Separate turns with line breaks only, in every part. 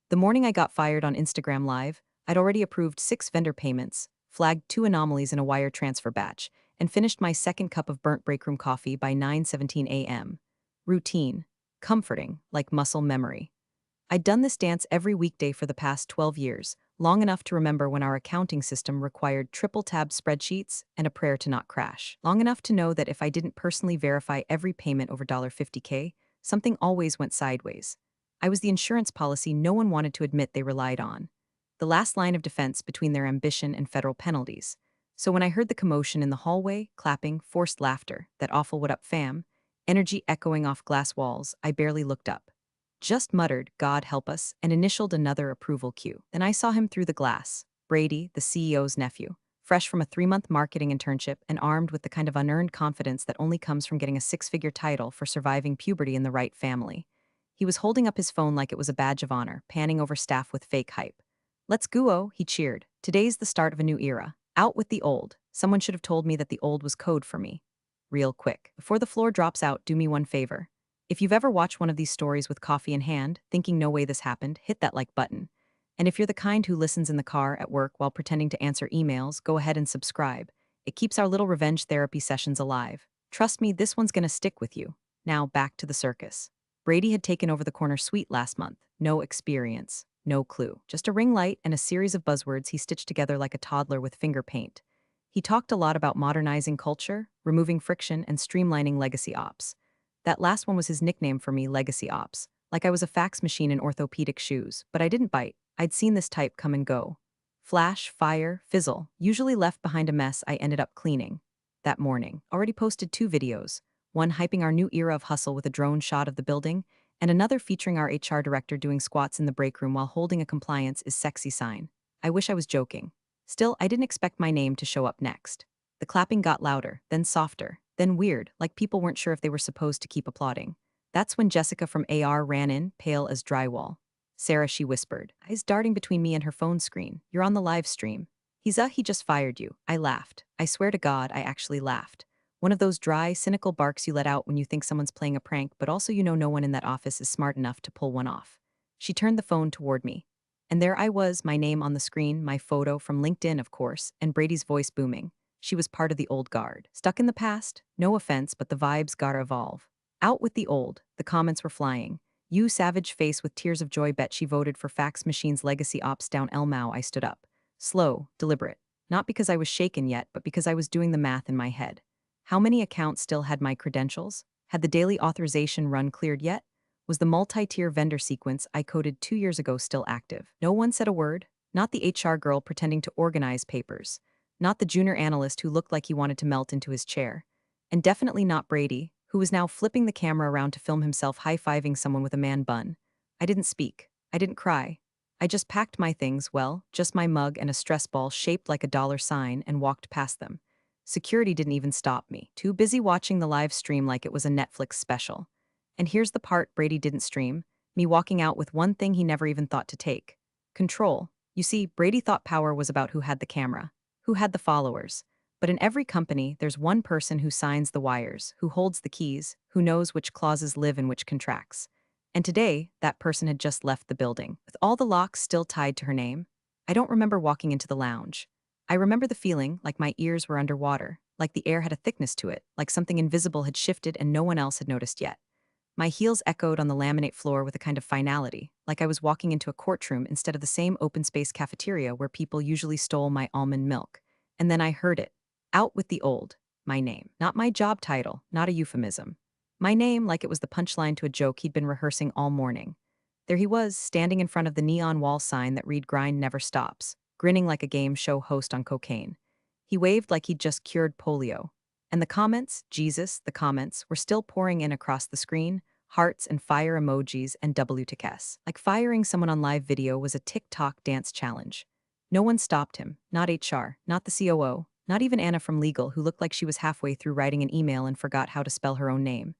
The morning I got fired on Instagram Live, I'd already approved 6 vendor payments, flagged 2 anomalies in a wire transfer batch, and finished my second cup of burnt breakroom coffee by 9:17 a.m. Routine. Comforting, like muscle memory. I'd done this dance every weekday for the past 12 years, long enough to remember when our accounting system required triple-tab spreadsheets and a prayer to not crash. Long enough to know that if I didn't personally verify every payment over $50K, something always went sideways. I was the insurance policy no one wanted to admit they relied on. The last line of defense between their ambition and federal penalties. So when I heard the commotion in the hallway, clapping, forced laughter, that awful "what up fam," energy echoing off glass walls, I barely looked up. Just muttered, "God help us," and initialed another approval cue. Then I saw him through the glass. Brady, the CEO's nephew, fresh from a 3-month marketing internship and armed with the kind of unearned confidence that only comes from getting a 6-figure title for surviving puberty in the right family. He was holding up his phone like it was a badge of honor, panning over staff with fake hype. "Let's go," he cheered. "Today's the start of a new era. Out with the old." Someone should have told me that the old was code for me. Real quick. Before the floor drops out, do me one favor. If you've ever watched one of these stories with coffee in hand, thinking no way this happened, hit that like button. And if you're the kind who listens in the car, at work, while pretending to answer emails, go ahead and subscribe. It keeps our little revenge therapy sessions alive. Trust me, this one's gonna stick with you. Now, back to the circus. Brady had taken over the corner suite last month. No experience. No clue. Just a ring light and a series of buzzwords he stitched together like a toddler with finger paint. He talked a lot about modernizing culture, removing friction, and streamlining legacy ops. That last one was his nickname for me, Legacy Ops, like I was a fax machine in orthopedic shoes, but I didn't bite. I'd seen this type come and go. Flash, fire, fizzle, usually left behind a mess I ended up cleaning. That morning, already posted 2 videos, one hyping our new era of hustle with a drone shot of the building, and another featuring our HR director doing squats in the break room while holding a "compliance is sexy" sign. I wish I was joking. Still, I didn't expect my name to show up next. The clapping got louder, then softer, then weird, like people weren't sure if they were supposed to keep applauding. That's when Jessica from AR ran in, pale as drywall. "Sarah," she whispered, eyes darting between me and her phone screen. "You're on the live stream." He just fired you." I laughed. I swear to God, I actually laughed. One of those dry, cynical barks you let out when you think someone's playing a prank, but also you know no one in that office is smart enough to pull one off. She turned the phone toward me. And there I was, my name on the screen, my photo from LinkedIn, of course, and Brady's voice booming. She was part of the old guard. Stuck in the past? No offense, but the vibes gotta evolve. Out with the old. The comments were flying. "You savage face with tears of joy bet she voted for fax machine's legacy ops down Elmau." I stood up. Slow, deliberate. Not because I was shaken yet, but because I was doing the math in my head. How many accounts still had my credentials? Had the daily authorization run cleared yet? Was the multi-tier vendor sequence I coded 2 years ago still active? No one said a word. Not the HR girl pretending to organize papers. Not the junior analyst who looked like he wanted to melt into his chair. And definitely not Brady, who was now flipping the camera around to film himself high-fiving someone with a man bun. I didn't speak. I didn't cry. I just packed my things, well, just my mug and a stress ball shaped like a dollar sign, and walked past them. Security didn't even stop me, too busy watching the live stream like it was a Netflix special. And here's the part Brady didn't stream: me walking out with one thing he never even thought to take: control. You see, Brady thought power was about who had the camera, who had the followers. But in every company, there's one person who signs the wires, who holds the keys, who knows which clauses live in which contracts. And today, that person had just left the building, with all the locks still tied to her name. I don't remember walking into the lounge. I remember the feeling like my ears were underwater, like the air had a thickness to it, like something invisible had shifted and no one else had noticed yet. My heels echoed on the laminate floor with a kind of finality, like I was walking into a courtroom instead of the same open-space cafeteria where people usually stole my almond milk. And then I heard it. Out with the old. My name. Not my job title, not a euphemism. My name, like it was the punchline to a joke he'd been rehearsing all morning. There he was, standing in front of the neon wall sign that read "Grind Never Stops," grinning like a game show host on cocaine. He waved like he'd just cured polio. And the comments, Jesus, the comments, were still pouring in across the screen, hearts and fire emojis and WTKS. Like firing someone on live video was a TikTok dance challenge. No one stopped him, not HR, not the COO, not even Anna from legal, who looked like she was halfway through writing an email and forgot how to spell her own name.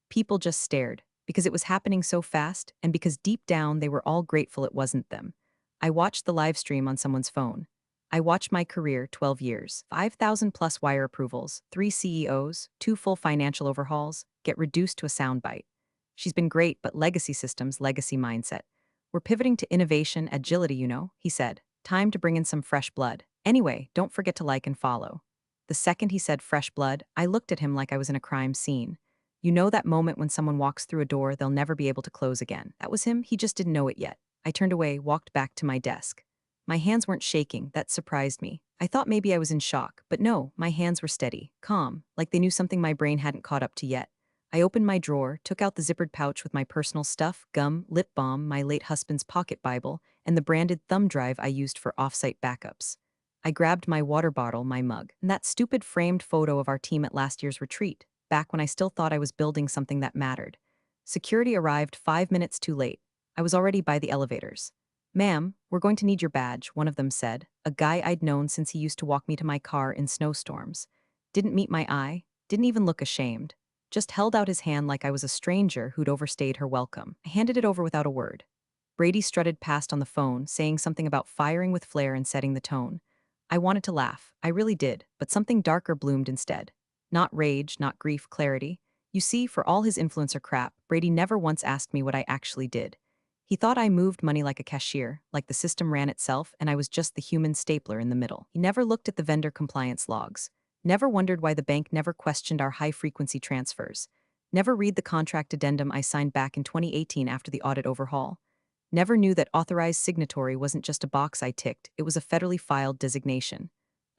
People just stared, because it was happening so fast, and because deep down they were all grateful it wasn't them. I watched the live stream on someone's phone. I watched my career, 12 years, 5,000 plus wire approvals, 3 CEOs, 2 full financial overhauls, get reduced to a soundbite. "She's been great, but legacy systems, legacy mindset." We're pivoting to innovation, agility, he said. Time to bring in some fresh blood. Anyway, don't forget to like and follow. The second he said fresh blood, I looked at him like I was in a crime scene. You know that moment when someone walks through a door they'll never be able to close again. That was him, he just didn't know it yet. I turned away, walked back to my desk. My hands weren't shaking, that surprised me. I thought maybe I was in shock, but no, my hands were steady, calm, like they knew something my brain hadn't caught up to yet. I opened my drawer, took out the zippered pouch with my personal stuff, gum, lip balm, my late husband's pocket Bible, and the branded thumb drive I used for off-site backups. I grabbed my water bottle, my mug, and that stupid framed photo of our team at last year's retreat, back when I still thought I was building something that mattered. Security arrived 5 minutes too late. I was already by the elevators. "Ma'am, we're going to need your badge," one of them said, a guy I'd known since he used to walk me to my car in snowstorms. Didn't meet my eye, didn't even look ashamed. Just held out his hand like I was a stranger who'd overstayed her welcome. I handed it over without a word. Brady strutted past on the phone, saying something about firing with flair and setting the tone. I wanted to laugh, I really did, but something darker bloomed instead. Not rage, not grief, clarity. You see, for all his influencer crap, Brady never once asked me what I actually did. He thought I moved money like a cashier, like the system ran itself and I was just the human stapler in the middle. He never looked at the vendor compliance logs. Never wondered why the bank never questioned our high-frequency transfers. Never read the contract addendum I signed back in 2018 after the audit overhaul. Never knew that authorized signatory wasn't just a box I ticked, it was a federally filed designation.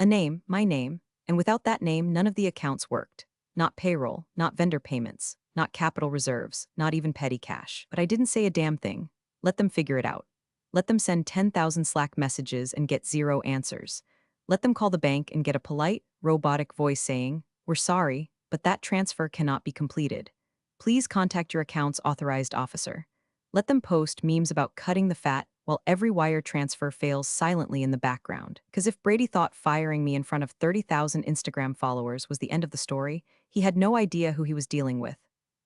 A name, my name, and without that name, none of the accounts worked. Not payroll, not vendor payments, not capital reserves, not even petty cash. But I didn't say a damn thing. Let them figure it out. Let them send 10,000 Slack messages and get zero answers. Let them call the bank and get a polite, robotic voice saying, "We're sorry, but that transfer cannot be completed. Please contact your account's authorized officer." Let them post memes about cutting the fat while every wire transfer fails silently in the background. Because if Brady thought firing me in front of 30,000 Instagram followers was the end of the story, he had no idea who he was dealing with.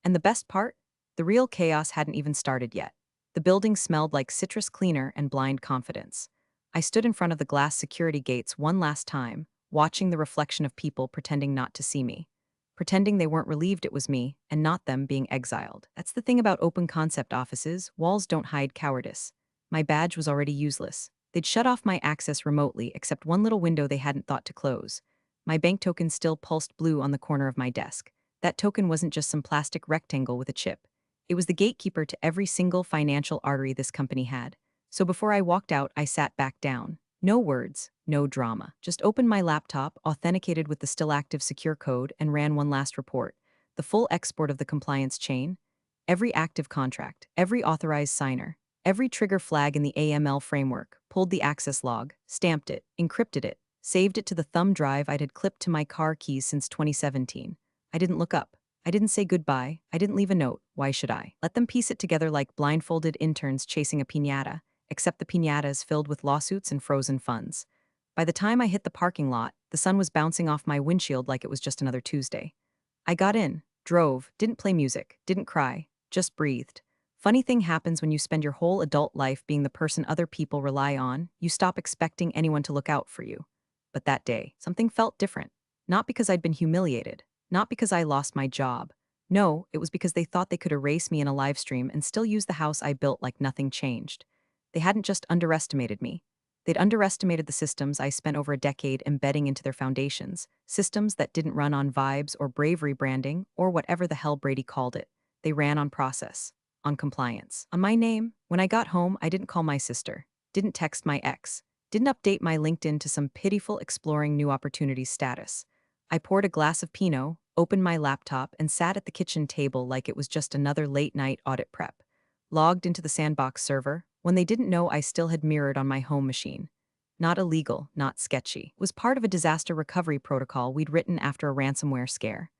And the best part? The real chaos hadn't even started yet. The building smelled like citrus cleaner and blind confidence. I stood in front of the glass security gates one last time, watching the reflection of people pretending not to see me. Pretending they weren't relieved it was me, and not them being exiled. That's the thing about open concept offices, walls don't hide cowardice. My badge was already useless. They'd shut off my access remotely, except one little window they hadn't thought to close. My bank token still pulsed blue on the corner of my desk. That token wasn't just some plastic rectangle with a chip. It was the gatekeeper to every single financial artery this company had. So before I walked out, I sat back down. No words, no drama. Just opened my laptop, authenticated with the still active secure code, and ran one last report. The full export of the compliance chain. Every active contract, every authorized signer, every trigger flag in the AML framework, pulled the access log, stamped it, encrypted it, saved it to the thumb drive I'd had clipped to my car keys since 2017. I didn't look up. I didn't say goodbye. I didn't leave a note. Why should I? Let them piece it together like blindfolded interns chasing a piñata, except the piñata is filled with lawsuits and frozen funds. By the time I hit the parking lot, the sun was bouncing off my windshield like it was just another Tuesday. I got in, drove, didn't play music, didn't cry, just breathed. Funny thing happens when you spend your whole adult life being the person other people rely on, you stop expecting anyone to look out for you. But that day, something felt different. Not because I'd been humiliated, not because I lost my job. No, it was because they thought they could erase me in a live stream and still use the house I built like nothing changed. They hadn't just underestimated me. They'd underestimated the systems I spent over a decade embedding into their foundations, systems that didn't run on vibes or bravery branding or whatever the hell Brady called it. They ran on process, on compliance. On my name, when I got home, I didn't call my sister, didn't text my ex, didn't update my LinkedIn to some pitiful exploring new opportunities status. I poured a glass of Pinot, opened my laptop, and sat at the kitchen table like it was just another late-night audit prep. Logged into the Sandbox server, when they didn't know I still had mirrored on my home machine. Not illegal, not sketchy. It was part of a disaster recovery protocol we'd written after a ransomware scare.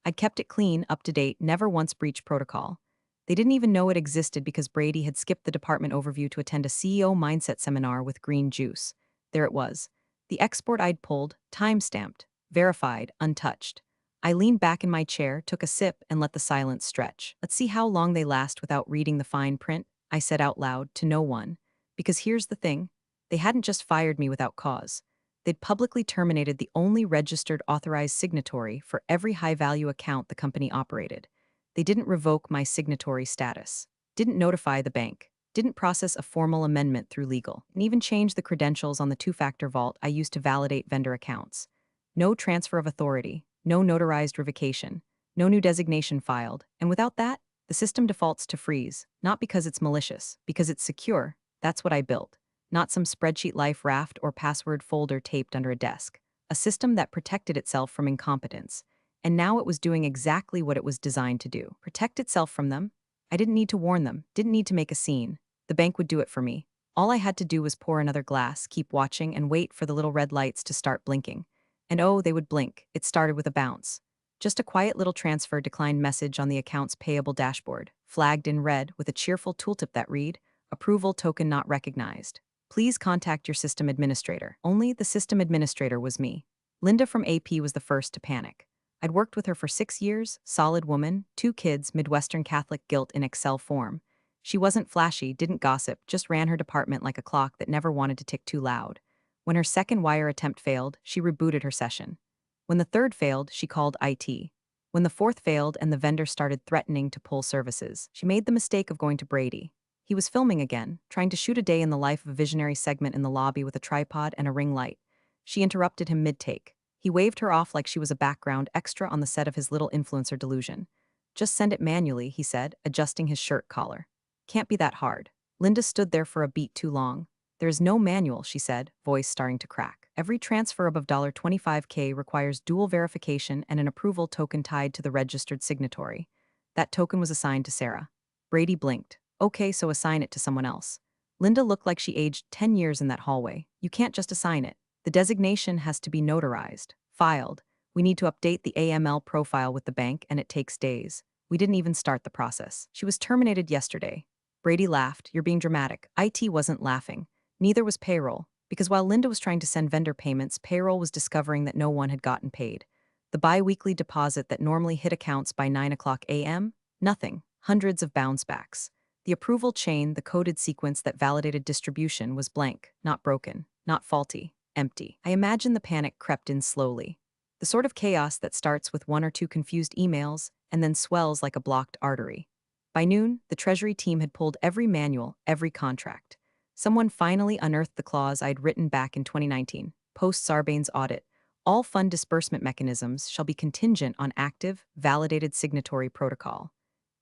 I'd kept it clean, up to date, never once breached protocol. They didn't even know it existed because Brady had skipped the department overview to attend a CEO mindset seminar with green juice. There it was. The export I'd pulled, time-stamped, verified, untouched. I leaned back in my chair, took a sip, and let the silence stretch. Let's see how long they last without reading the fine print, I said out loud, to no one. Because here's the thing. They hadn't just fired me without cause. They'd publicly terminated the only registered authorized signatory for every high-value account the company operated. They didn't revoke my signatory status. Didn't notify the bank. didn't process a formal amendment through legal, and even change the credentials on the two-factor vault I used to validate vendor accounts. No transfer of authority, no notarized revocation, no new designation filed, and without that, the system defaults to freeze, not because it's malicious, because it's secure. That's what I built. Not some spreadsheet life raft or password folder taped under a desk. A system that protected itself from incompetence. And now it was doing exactly what it was designed to do. Protect itself from them. I didn't need to warn them, didn't need to make a scene. The bank would do it for me. All I had to do was pour another glass, keep watching, and wait for the little red lights to start blinking. And oh, they would blink. It started with a bounce. Just a quiet little transfer declined message on the account's payable dashboard, flagged in red with a cheerful tooltip that read, "Approval token not recognized. Please contact your system administrator." Only the system administrator was me. Linda from AP was the first to panic. I'd worked with her for 6 years, solid woman, 2 kids, Midwestern Catholic guilt in Excel form. She wasn't flashy, didn't gossip, just ran her department like a clock that never wanted to tick too loud. When her second wire attempt failed, she rebooted her session. When the third failed, she called IT. When the fourth failed and the vendor started threatening to pull services, she made the mistake of going to Brady. He was filming again, trying to shoot a day in the life of a visionary segment in the lobby with a tripod and a ring light. She interrupted him mid-take. He waved her off like she was a background extra on the set of his little influencer delusion. "Just send it manually," he said, adjusting his shirt collar. "Can't be that hard." Linda stood there for a beat too long. "There is no manual," she said, voice starting to crack. "Every transfer above $25K requires dual verification and an approval token tied to the registered signatory. That token was assigned to Sarah." Brady blinked. "Okay, so assign it to someone else." Linda looked like she aged 10 years in that hallway. "You can't just assign it. The designation has to be notarized, filed. We need to update the AML profile with the bank, and it takes days. We didn't even start the process. She was terminated yesterday." Brady laughed. "You're being dramatic." IT wasn't laughing. Neither was payroll, because while Linda was trying to send vendor payments, payroll was discovering that no one had gotten paid. The bi-weekly deposit that normally hit accounts by 9 a.m.? Nothing. Hundreds of bounce backs. The approval chain, the coded sequence that validated distribution, was blank, not broken, not faulty, empty. I imagine the panic crept in slowly. The sort of chaos that starts with one or two confused emails and then swells like a blocked artery. By noon, the Treasury team had pulled every manual, every contract. Someone finally unearthed the clause I'd written back in 2019, post-Sarbanes audit. All fund disbursement mechanisms shall be contingent on active, validated signatory protocol.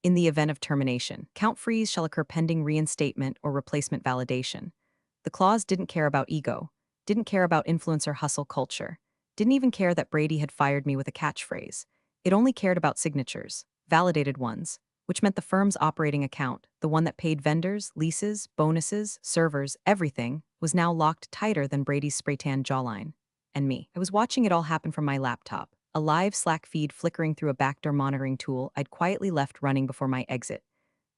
In the event of termination, count freeze shall occur pending reinstatement or replacement validation. The clause didn't care about ego, didn't care about influencer hustle culture, didn't even care that Brady had fired me with a catchphrase. It only cared about signatures, validated ones, which meant the firm's operating account, the one that paid vendors, leases, bonuses, servers, everything, was now locked tighter than Brady's spray-tan jawline. And me. I was watching it all happen from my laptop, a live Slack feed flickering through a backdoor monitoring tool I'd quietly left running before my exit.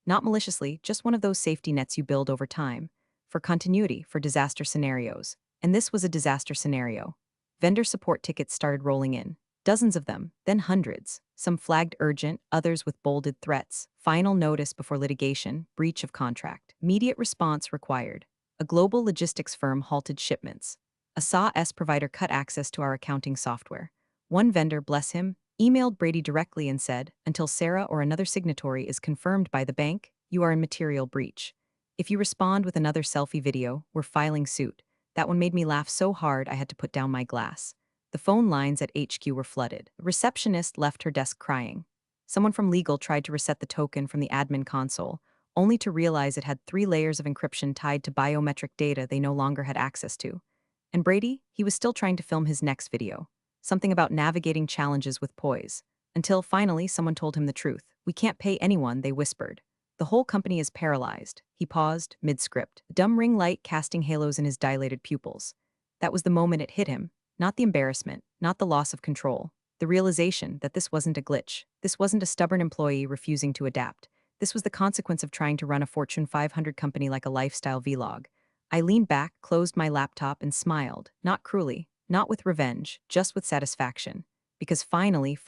Not maliciously, just one of those safety nets you build over time. For continuity, for disaster scenarios. And this was a disaster scenario. Vendor support tickets started rolling in. Dozens of them, then hundreds. Some flagged urgent, others with bolded threats. Final notice before litigation, breach of contract. Immediate response required. A global logistics firm halted shipments. A SaaS provider cut access to our accounting software. One vendor, bless him, emailed Brady directly and said, "Until Sarah or another signatory is confirmed by the bank, you are in material breach. If you respond with another selfie video, we're filing suit." That one made me laugh so hard I had to put down my glass. The phone lines at HQ were flooded. A receptionist left her desk crying. Someone from legal tried to reset the token from the admin console, only to realize it had 3 layers of encryption tied to biometric data they no longer had access to. And Brady, he was still trying to film his next video. Something about navigating challenges with poise. Until finally someone told him the truth. "We can't pay anyone," they whispered. "The whole company is paralyzed." He paused, mid-script, a dumb ring light casting halos in his dilated pupils. That was the moment it hit him. Not the embarrassment, not the loss of control. The realization that this wasn't a glitch. This wasn't a stubborn employee refusing to adapt. This was the consequence of trying to run a Fortune 500 company like a lifestyle vlog. I leaned back, closed my laptop, and smiled, not cruelly, not with revenge, just with satisfaction. Because finally,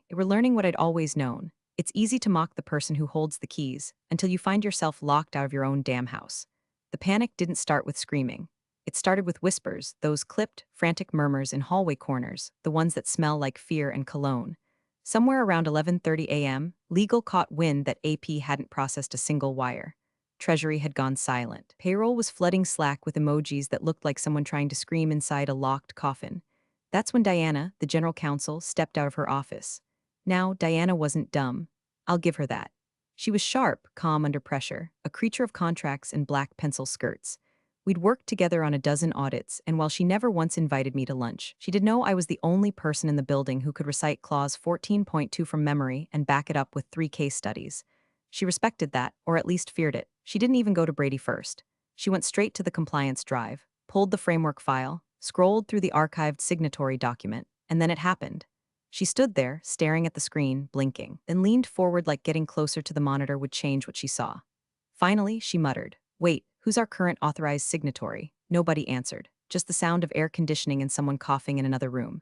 they were learning what I'd always known. It's easy to mock the person who holds the keys until you find yourself locked out of your own damn house. The panic didn't start with screaming. It started with whispers, those clipped, frantic murmurs in hallway corners, the ones that smell like fear and cologne. Somewhere around 11:30 a.m., legal caught wind that AP hadn't processed a single wire. Treasury had gone silent. Payroll was flooding Slack with emojis that looked like someone trying to scream inside a locked coffin. That's when Diana, the general counsel, stepped out of her office. Now, Diana wasn't dumb. I'll give her that. She was sharp, calm under pressure, a creature of contracts and black pencil skirts. We'd worked together on a dozen audits, and while she never once invited me to lunch, she did know I was the only person in the building who could recite Clause 14.2 from memory and back it up with 3 case studies. She respected that, or at least feared it. She didn't even go to Brady first. She went straight to the compliance drive, pulled the framework file, scrolled through the archived signatory document, and then it happened. She stood there, staring at the screen, blinking, then leaned forward like getting closer to the monitor would change what she saw. Finally, she muttered, "Wait, who's our current authorized signatory?" Nobody answered, just the sound of air conditioning and someone coughing in another room.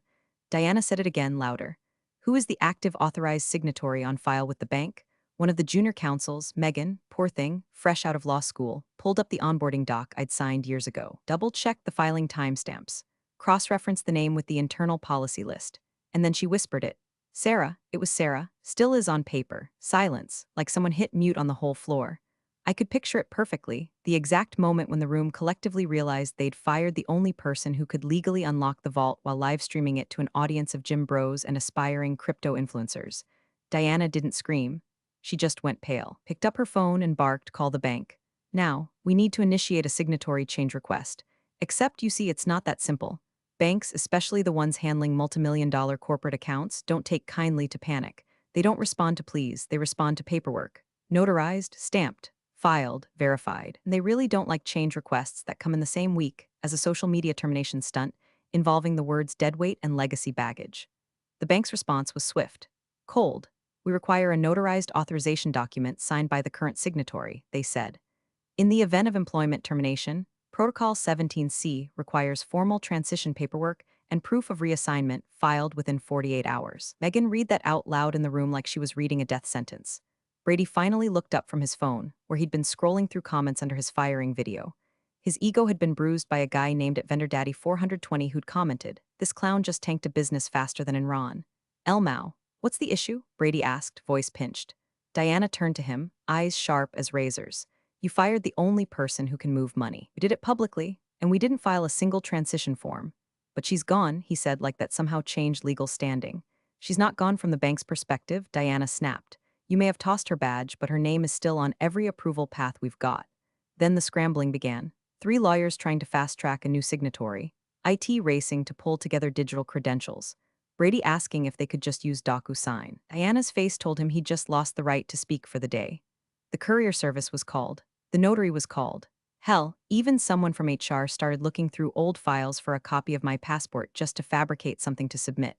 Diana said it again, louder. "Who is the active authorized signatory on file with the bank?" One of the junior counsels, Megan, poor thing, fresh out of law school, pulled up the onboarding doc I'd signed years ago, double-checked the filing timestamps, cross-referenced the name with the internal policy list, and then she whispered it. Sarah, it was Sarah, still is on paper, silence, like someone hit mute on the whole floor. I could picture it perfectly, the exact moment when the room collectively realized they'd fired the only person who could legally unlock the vault while live streaming it to an audience of gym bros and aspiring crypto influencers. Diana didn't scream. She just went pale, picked up her phone and barked, "Call the bank. Now, we need to initiate a signatory change request. Except you see it's not that simple. Banks, especially the ones handling multimillion-dollar corporate accounts, don't take kindly to panic. They don't respond to pleas, they respond to paperwork. Notarized, stamped, filed, verified. And they really don't like change requests that come in the same week as a social media termination stunt involving the words deadweight and legacy baggage." The bank's response was swift. Cold. "We require a notarized authorization document signed by the current signatory," they said. "In the event of employment termination, Protocol 17C requires formal transition paperwork and proof of reassignment filed within 48 hours. Megan read that out loud in the room like she was reading a death sentence. Brady finally looked up from his phone, where he'd been scrolling through comments under his firing video. His ego had been bruised by a guy named at Vendor Daddy 420 who'd commented, "This clown just tanked a business faster than Enron." "Elmau, what's the issue?" Brady asked, voice pinched. Diana turned to him, eyes sharp as razors. "You fired the only person who can move money. We did it publicly, and we didn't file a single transition form. But she's gone," he said, like that somehow changed legal standing. "She's not gone from the bank's perspective," Diana snapped. "You may have tossed her badge, but her name is still on every approval path we've got." Then the scrambling began. 3 lawyers trying to fast-track a new signatory, IT racing to pull together digital credentials, Brady asking if they could just use DocuSign. Diana's face told him he'd just lost the right to speak for the day. The courier service was called. The notary was called. Hell, even someone from HR started looking through old files for a copy of my passport just to fabricate something to submit.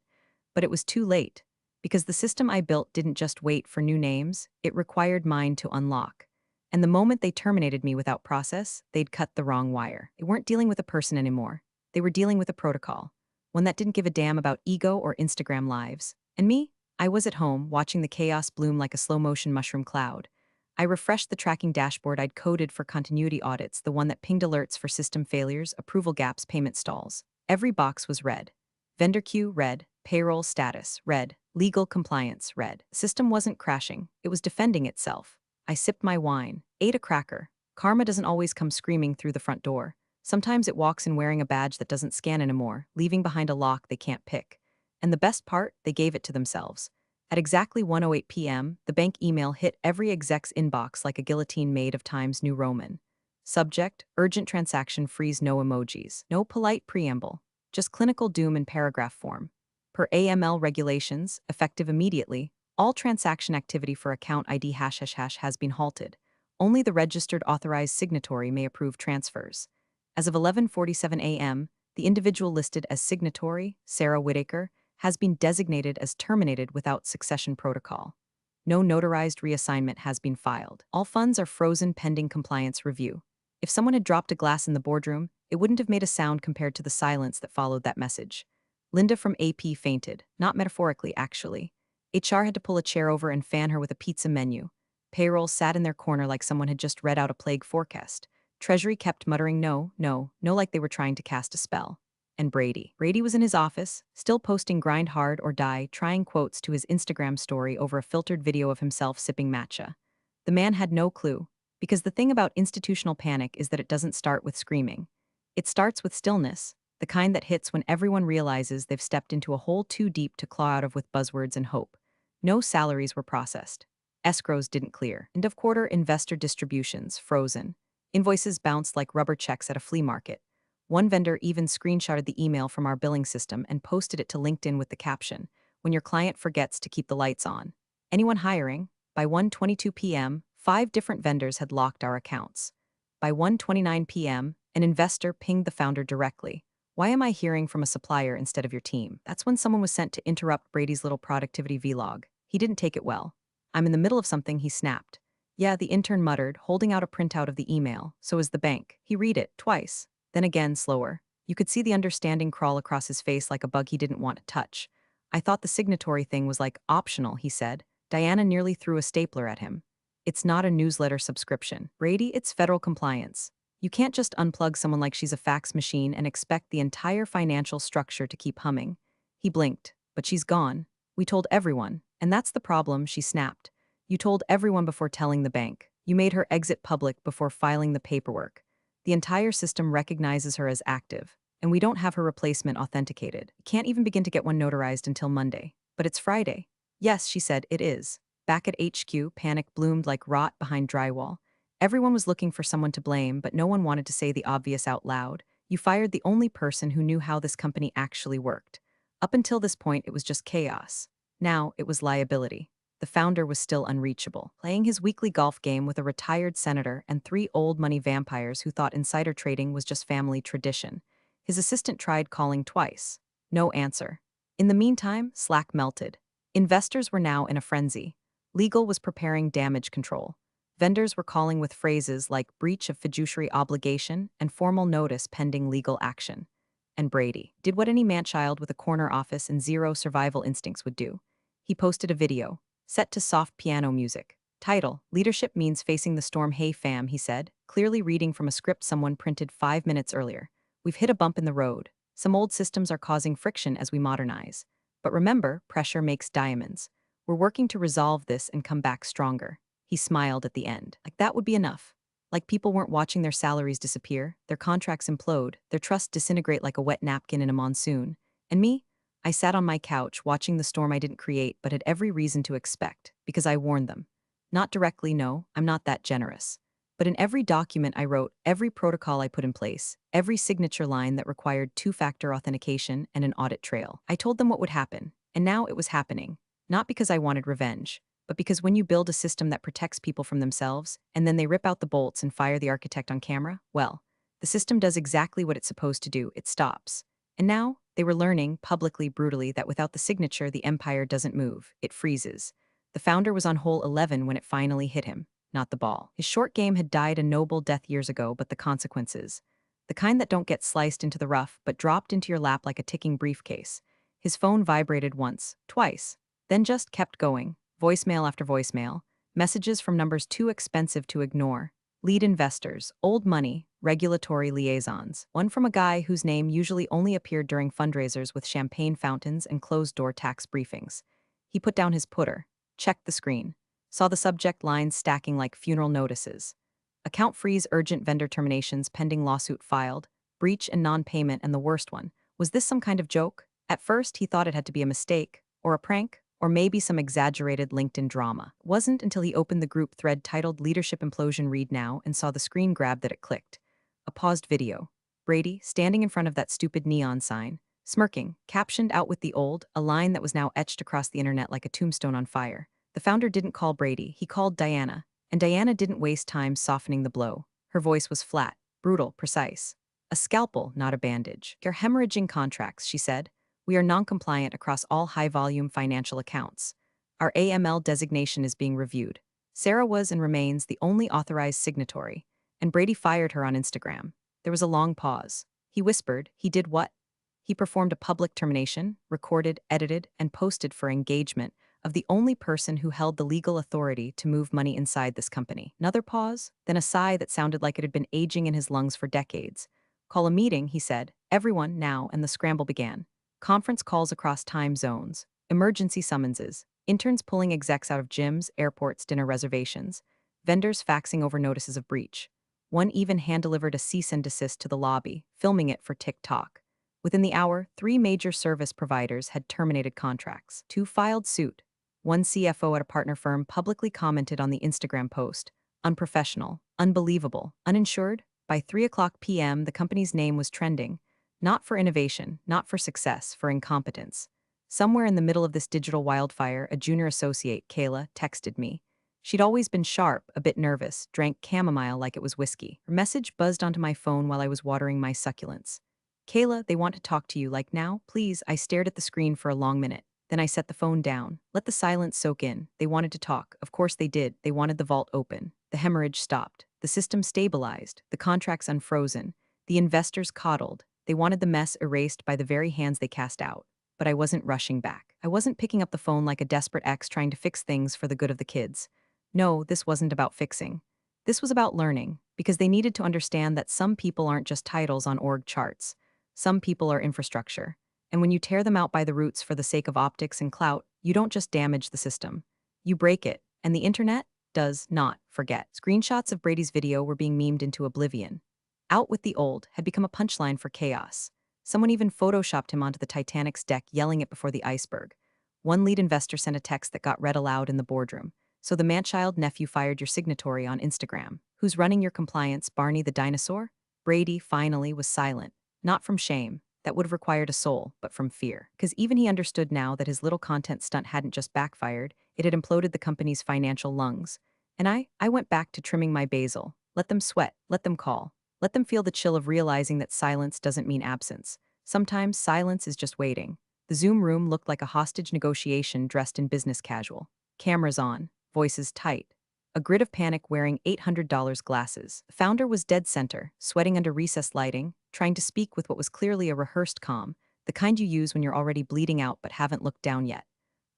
But it was too late, because the system I built didn't just wait for new names, it required mine to unlock. And the moment they terminated me without process, they'd cut the wrong wire. They weren't dealing with a person anymore. They were dealing with a protocol, one that didn't give a damn about ego or Instagram lives. And me? I was at home, watching the chaos bloom like a slow-motion mushroom cloud. I refreshed the tracking dashboard I'd coded for continuity audits, the one that pinged alerts for system failures, approval gaps, payment stalls. Every box was red. Vendor queue, red. Payroll status, red. Legal compliance, red. The system wasn't crashing. It was defending itself. I sipped my wine, ate a cracker. Karma doesn't always come screaming through the front door. Sometimes it walks in wearing a badge that doesn't scan anymore, leaving behind a lock they can't pick. And the best part, they gave it to themselves. At exactly 1:08 p.m., the bank email hit every exec's inbox like a guillotine made of Times New Roman. Subject, urgent transaction, freeze, no emojis. No polite preamble. Just clinical doom in paragraph form. Per AML regulations, effective immediately, all transaction activity for account ID ## has been halted. Only the registered authorized signatory may approve transfers. As of 11:47 a.m., the individual listed as signatory, Sarah Whitaker, has been designated as terminated without succession protocol. No notarized reassignment has been filed. All funds are frozen pending compliance review. If someone had dropped a glass in the boardroom, it wouldn't have made a sound compared to the silence that followed that message. Linda from AP fainted, not metaphorically, actually. HR had to pull a chair over and fan her with a pizza menu. Payroll sat in their corner like someone had just read out a plague forecast. Treasury kept muttering no, no, no, like they were trying to cast a spell. And Brady. Brady was in his office, still posting grind hard or die, trying quotes to his Instagram story over a filtered video of himself sipping matcha. The man had no clue. Because the thing about institutional panic is that it doesn't start with screaming. It starts with stillness, the kind that hits when everyone realizes they've stepped into a hole too deep to claw out of with buzzwords and hope. No salaries were processed. Escrows didn't clear. End of quarter investor distributions frozen. Invoices bounced like rubber checks at a flea market. One vendor even screenshotted the email from our billing system and posted it to LinkedIn with the caption, "When your client forgets to keep the lights on." Anyone hiring? By 1:22 p.m., 5 different vendors had locked our accounts. By 1:29 p.m., an investor pinged the founder directly. "Why am I hearing from a supplier instead of your team?" That's when someone was sent to interrupt Brady's little productivity vlog. He didn't take it well. "I'm in the middle of something," he snapped. "Yeah," the intern muttered, holding out a printout of the email. "So is the bank." He read it, twice. Then again, slower. You could see the understanding crawl across his face like a bug he didn't want to touch. "I thought the signatory thing was like optional," he said. Diana nearly threw a stapler at him. "It's not a newsletter subscription. Brady, it's federal compliance. You can't just unplug someone like she's a fax machine and expect the entire financial structure to keep humming." He blinked. "But she's gone. We told everyone. And that's the problem," she snapped. "You told everyone before telling the bank. You made her exit public before filing the paperwork. The entire system recognizes her as active, and we don't have her replacement authenticated. Can't even begin to get one notarized until Monday. But it's Friday." "Yes," she said, "it is." Back at HQ, panic bloomed like rot behind drywall. Everyone was looking for someone to blame, but no one wanted to say the obvious out loud. You fired the only person who knew how this company actually worked. Up until this point, it was just chaos. Now, it was liability. The founder was still unreachable, playing his weekly golf game with a retired senator and 3 old-money vampires who thought insider trading was just family tradition. His assistant tried calling twice. No answer. In the meantime, Slack melted. Investors were now in a frenzy. Legal was preparing damage control. Vendors were calling with phrases like breach of fiduciary obligation and formal notice pending legal action. And Brady did what any man-child with a corner office and zero survival instincts would do. He posted a video, set to soft piano music. Title: Leadership Means Facing the Storm. "Hey fam," he said, clearly reading from a script someone printed 5 minutes earlier. "We've hit a bump in the road. Some old systems are causing friction as we modernize. But remember, pressure makes diamonds. We're working to resolve this and come back stronger." He smiled at the end. Like that would be enough. Like people weren't watching their salaries disappear, their contracts implode, their trust disintegrate like a wet napkin in a monsoon. And me? I sat on my couch watching the storm I didn't create but had every reason to expect, because I warned them. Not directly, no, I'm not that generous. But in every document I wrote, every protocol I put in place, every signature line that required 2-factor authentication and an audit trail, I told them what would happen. And now it was happening. Not because I wanted revenge, but because when you build a system that protects people from themselves, and then they rip out the bolts and fire the architect on camera, well, the system does exactly what it's supposed to do, it stops. And now, they were learning, publicly, brutally, that without the signature, the empire doesn't move, it freezes. The founder was on hole 11 when it finally hit him, not the ball. His short game had died a noble death years ago, but the consequences. The kind that don't get sliced into the rough, but dropped into your lap like a ticking briefcase. His phone vibrated once, twice, then just kept going. Voicemail after voicemail, messages from numbers too expensive to ignore, lead investors, old money, regulatory liaisons, one from a guy whose name usually only appeared during fundraisers with champagne fountains and closed-door tax briefings. He put down his putter, checked the screen, saw the subject lines stacking like funeral notices. Account freeze, urgent vendor terminations, pending lawsuit filed, breach and non-payment, and the worst one. Was this some kind of joke? At first, he thought it had to be a mistake, or a prank, or maybe some exaggerated LinkedIn drama. It wasn't until he opened the group thread titled Leadership Implosion Read Now and saw the screen grab that it clicked. A paused video. Brady, standing in front of that stupid neon sign, smirking, captioned out with the old, a line that was now etched across the internet like a tombstone on fire. The founder didn't call Brady, he called Diana, and Diana didn't waste time softening the blow. Her voice was flat, brutal, precise. "A scalpel, not a bandage. You're hemorrhaging contracts," she said. "We are non-compliant across all high-volume financial accounts. Our AML designation is being reviewed. Sarah was and remains the only authorized signatory, and Brady fired her on Instagram." There was a long pause. He whispered, "He did what?" "He performed a public termination, recorded, edited, and posted for engagement of the only person who held the legal authority to move money inside this company." Another pause, then a sigh that sounded like it had been aging in his lungs for decades. "Call a meeting," he said. "Everyone, now," and the scramble began. Conference calls across time zones, emergency summonses, interns pulling execs out of gyms, airports, dinner reservations, vendors faxing over notices of breach. One even hand-delivered a cease and desist to the lobby, filming it for TikTok. Within the hour, 3 major service providers had terminated contracts. 2 filed suit. One CFO at a partner firm publicly commented on the Instagram post, "Unprofessional, unbelievable, uninsured." By 3 p.m., the company's name was trending. Not for innovation, not for success, for incompetence. Somewhere in the middle of this digital wildfire, a junior associate, Kayla, texted me. She'd always been sharp, a bit nervous, drank chamomile like it was whiskey. Her message buzzed onto my phone while I was watering my succulents. "Kayla, they want to talk to you, like now, please." I stared at the screen for a long minute. Then I set the phone down. Let the silence soak in. They wanted to talk. Of course they did. They wanted the vault open. The hemorrhage stopped. The system stabilized. The contracts unfrozen. The investors coddled. They wanted the mess erased by the very hands they cast out. But I wasn't rushing back. I wasn't picking up the phone like a desperate ex trying to fix things for the good of the kids. No, this wasn't about fixing. This was about learning, because they needed to understand that some people aren't just titles on org charts. Some people are infrastructure. And when you tear them out by the roots for the sake of optics and clout, you don't just damage the system. You break it, and the internet does not forget. Screenshots of Brady's video were being memed into oblivion. "Out with the old" had become a punchline for chaos. Someone even photoshopped him onto the Titanic's deck, yelling it before the iceberg. One lead investor sent a text that got read aloud in the boardroom. "So the man-child nephew fired your signatory on Instagram. Who's running your compliance, Barney the dinosaur?" Brady, finally, was silent. Not from shame. That would have required a soul, but from fear. Because even he understood now that his little content stunt hadn't just backfired, it had imploded the company's financial lungs. And I went back to trimming my basil. Let them sweat, let them call. Let them feel the chill of realizing that silence doesn't mean absence. Sometimes silence is just waiting. The Zoom room looked like a hostage negotiation dressed in business casual. Cameras on, voices tight. A grid of panic wearing $800 glasses. The founder was dead center, sweating under recessed lighting, trying to speak with what was clearly a rehearsed calm, the kind you use when you're already bleeding out but haven't looked down yet.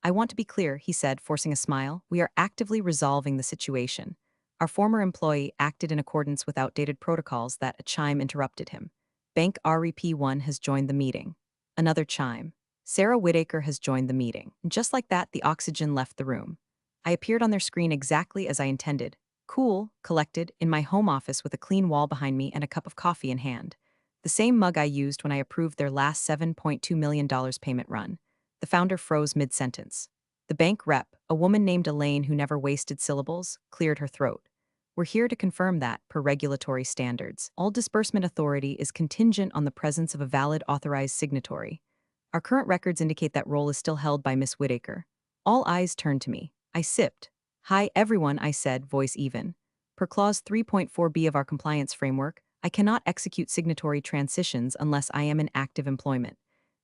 "I want to be clear," he said, forcing a smile. "We are actively resolving the situation." Our former employee acted in accordance with outdated protocols that a chime interrupted him. "Bank REP1 has joined the meeting." Another chime. "Sarah Whitaker has joined the meeting." And just like that, the oxygen left the room. I appeared on their screen exactly as I intended. Cool, collected, in my home office with a clean wall behind me and a cup of coffee in hand. The same mug I used when I approved their last $7.2 million payment run. The founder froze mid-sentence. The bank rep, a woman named Elaine who never wasted syllables, cleared her throat. "We're here to confirm that, per regulatory standards, all disbursement authority is contingent on the presence of a valid authorized signatory. Our current records indicate that role is still held by Miss Whitaker." All eyes turned to me. I sipped. "Hi, everyone," I said, voice even. "Per Clause 3.4b of our compliance framework, I cannot execute signatory transitions unless I am in active employment."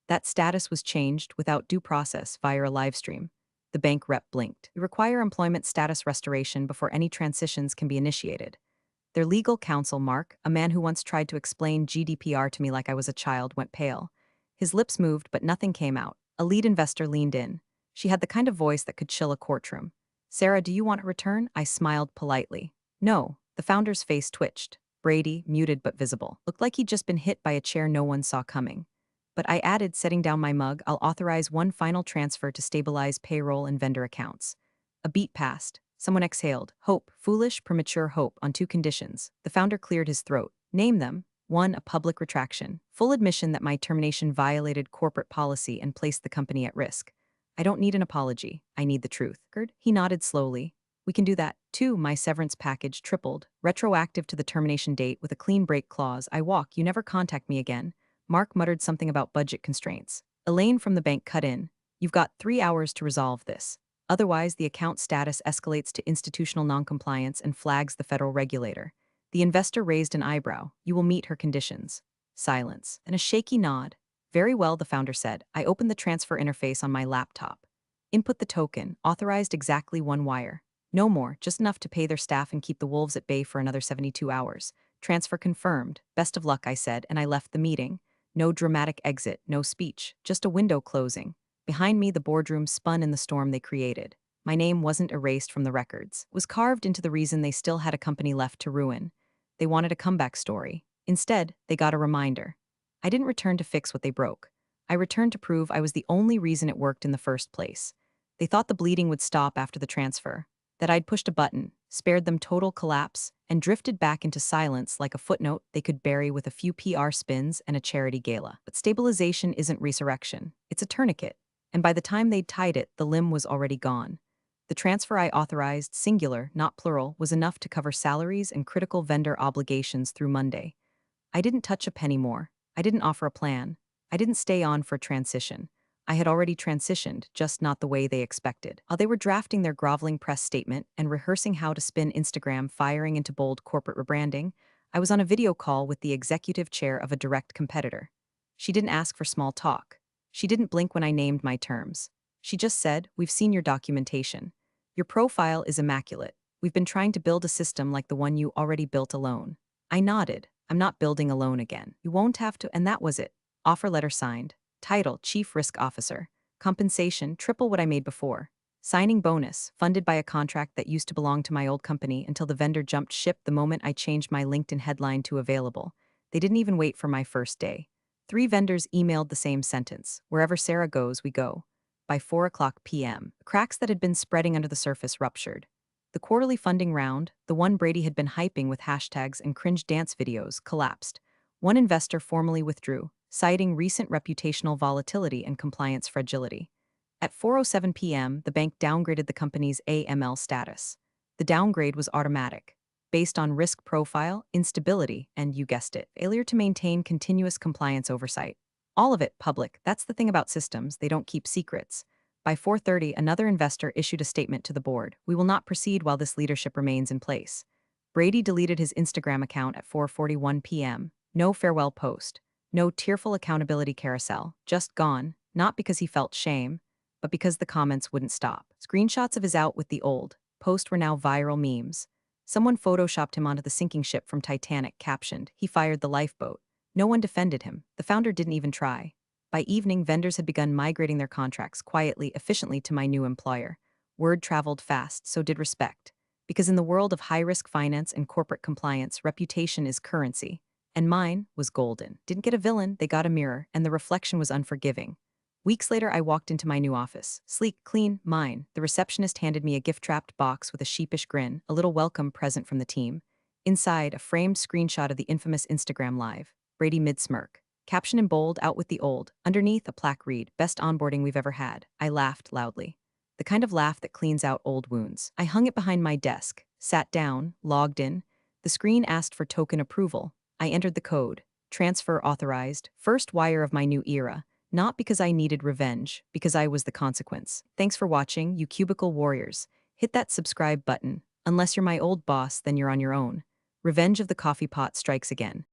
That status was changed without due process via a live stream. The bank rep blinked. "We require employment status restoration before any transitions can be initiated." Their legal counsel, Mark, a man who once tried to explain GDPR to me like I was a child, went pale. His lips moved, but nothing came out. A lead investor leaned in. She had the kind of voice that could chill a courtroom. "Sarah, do you want to return?" I smiled politely. "No." The founder's face twitched. Brady, muted but visible, looked like he'd just been hit by a chair no one saw coming. But I added, setting down my mug, "I'll authorize one final transfer to stabilize payroll and vendor accounts." A beat passed. Someone exhaled. "Hope, foolish, premature hope, on 2 conditions." The founder cleared his throat. "Name them." "1. A public retraction. Full admission that my termination violated corporate policy and placed the company at risk." "I don't need an apology. I need the truth." He nodded slowly. "We can do that." 2. My severance package tripled, retroactive to the termination date with a clean break clause. "I walk, you never contact me again." Mark muttered something about budget constraints. Elaine from the bank cut in. "You've got 3 hours to resolve this. Otherwise, the account status escalates to institutional noncompliance and flags the federal regulator." The investor raised an eyebrow. "You will meet her conditions." Silence, and a shaky nod. "Very well," the founder said. I opened the transfer interface on my laptop. Input the token, authorized exactly 1 wire. No more, just enough to pay their staff and keep the wolves at bay for another 72 hours. "Transfer confirmed. Best of luck," I said, and I left the meeting. No dramatic exit, no speech, just a window closing. Behind me, the boardroom spun in the storm they created. My name wasn't erased from the records. It was carved into the reason they still had a company left to ruin. They wanted a comeback story. Instead, they got a reminder. I didn't return to fix what they broke. I returned to prove I was the only reason it worked in the first place. They thought the bleeding would stop after the transfer. That I'd pushed a button, spared them total collapse, and drifted back into silence like a footnote they could bury with a few PR spins and a charity gala. But stabilization isn't resurrection, it's a tourniquet. And by the time they'd tied it, the limb was already gone. The transfer I authorized, singular, not plural, was enough to cover salaries and critical vendor obligations through Monday. I didn't touch a penny more. I didn't offer a plan. I didn't stay on for transition. I had already transitioned, just not the way they expected. While they were drafting their groveling press statement and rehearsing how to spin Instagram firing into bold corporate rebranding, I was on a video call with the executive chair of a direct competitor. She didn't ask for small talk. She didn't blink when I named my terms. She just said, "We've seen your documentation. Your profile is immaculate. We've been trying to build a system like the one you already built alone." I nodded. "I'm not building alone again. You won't have to," and that was it. Offer letter signed. Title, Chief Risk Officer. Compensation, triple what I made before. Signing bonus, funded by a contract that used to belong to my old company until the vendor jumped ship the moment I changed my LinkedIn headline to available. They didn't even wait for my first day. 3 vendors emailed the same sentence: "Wherever Sarah goes, we go." By 4 p.m., cracks that had been spreading under the surface ruptured. The quarterly funding round, the one Brady had been hyping with hashtags and cringe dance videos, collapsed. One investor formally withdrew, citing recent reputational volatility and compliance fragility. At 4:07 p.m., the bank downgraded the company's AML status. The downgrade was automatic, based on risk profile, instability, and, you guessed it, failure to maintain continuous compliance oversight. All of it public. That's the thing about systems, they don't keep secrets. By 4:30, another investor issued a statement to the board: "We will not proceed while this leadership remains in place." Brady deleted his Instagram account at 4:41 p.m. No farewell post. No tearful accountability carousel. Just gone, not because he felt shame, but because the comments wouldn't stop. Screenshots of his out with the old post were now viral memes. Someone photoshopped him onto the sinking ship from Titanic, captioned, "He fired the lifeboat." No one defended him. The founder didn't even try. By evening, vendors had begun migrating their contracts quietly, efficiently to my new employer. Word traveled fast, so did respect. Because in the world of high-risk finance and corporate compliance, reputation is currency. And mine was golden. Didn't get a villain, they got a mirror, and the reflection was unforgiving. Weeks later, I walked into my new office. Sleek, clean, mine. The receptionist handed me a gift-wrapped box with a sheepish grin, a little welcome present from the team. Inside, a framed screenshot of the infamous Instagram Live. Brady mid-smirk. Caption in bold, "Out with the old." Underneath, a plaque read, "Best onboarding we've ever had." I laughed loudly. The kind of laugh that cleans out old wounds. I hung it behind my desk, sat down, logged in. The screen asked for token approval. I entered the code. Transfer authorized. First wire of my new era. Not because I needed revenge, because I was the consequence. Thanks for watching, you cubicle warriors. Hit that subscribe button. Unless you're my old boss, then you're on your own. Revenge of the coffee pot strikes again.